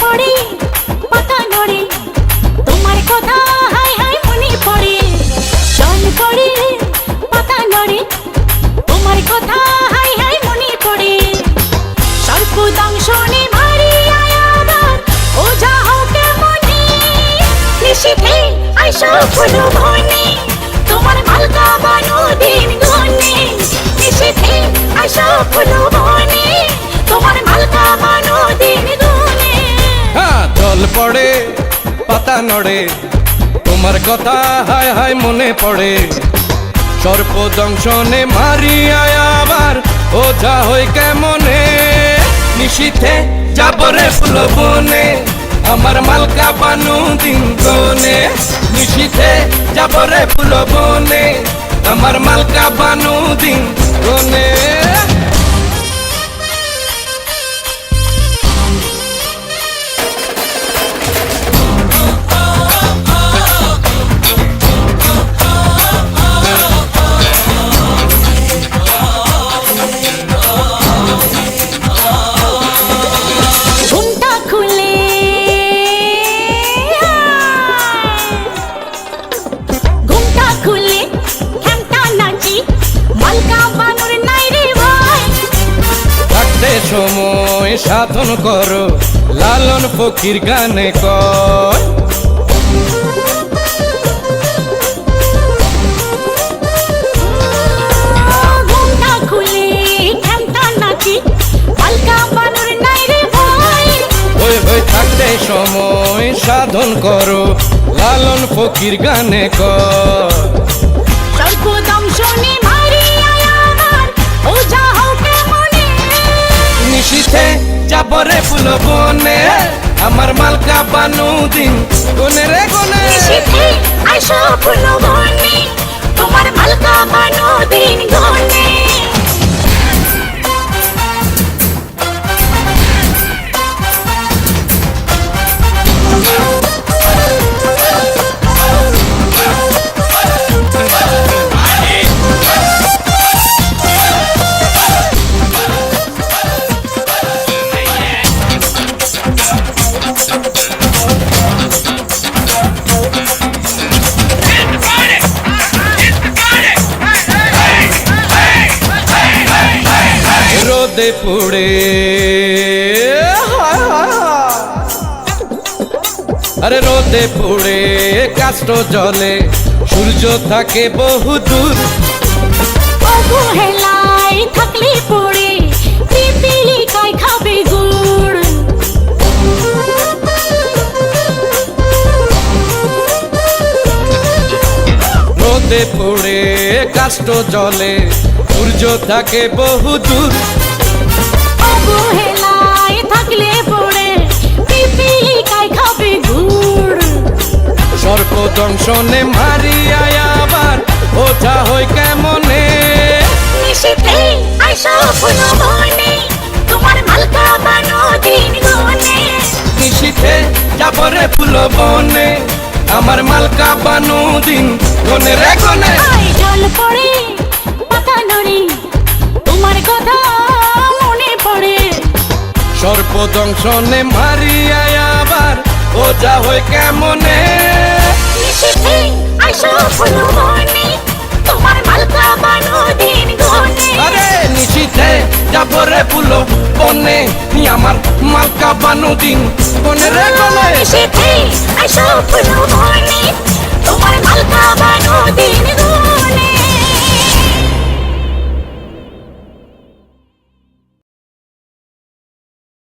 পড়ে পাতা নড়ে তোমার কথা হায় হায় মনে পড়ে জল পড়ে পাতা নড়ে তোমার কথা হায় হায় মনে পড়ে সর্পদংশনে ভারী আয়াবার ওঝা হোকে মনে নিশীথে আইসো ফুলো বনে তোমার মালকা বানো দিন গনে নিশীথে আইসো ফুলো বনে তোমার মালকা বানো দিন গনে। জল পড়ে পাতা নড়ে তোমার কথা হায় হায় মনে পড়ে সর্পদংশনে মারিয়া আবার ওঝা হই কেমনে নিশীথে যাবরে ফুল বনে আমার মালকা বানু দিন গনে নিশীথে যাবরে ফুল বনে আমার মালকা বানু দিন গনে। সময় সাধন করো লালন ফকির গানে কয় ঘুমটা খুলে ঘ্যামটা নাচি মালকা বানুর নাই রে ভয় ওই হই থাকতে সময় সাধন করো লালন ফকির গানে কয় সর্পদংশনে মারিয়া আমার ওঝা হোকে মনে নিশীথে যাবরে ফুল বনে আমার মালকা বানু দিন গনে রে গনে নিশীথে আইসো ফুলো বনে তোমার মালকা বানো দিন গনে। রোদে পুড়ে আরে রোদে পুড়ে কাষ্ট জলে সূর্য থাকে বহু দূর অবহেলায় থাকলে পড়ে পিপিলিকায় খাবে গুড় রোদে পুড়ে কাষ্ট জলে সূর্য থাকে বহু দূর অবহেলায় থাকলে পড়ে পিপিলিকায় খাবে গুড় সর্পদংশনে মারিয়া আবার ওঝা হই কেমনে নিশীথে আইসো ফুলো বনে তোমার মালকা বানো দিন গনে নিশীথে যাবরে ফুল বনে আমার মালকা বানু দিন গনে রে গনে। জল পড়ে পাতা নড়ে তোমার কথা মনে পড়ে সর্পদংশনে মারিয়া আবার ওঝা হই কেমনে নিশীথে আইসো ফুলো বনে তোমার মালকা বানো দিন গনে আরে নিশীথে যাবরে ফুল বনে আমার মালকা বানু দিন গনে রে গনে নিশীথে আইসো ফুলো বনে তোমার মালকা বানো দিন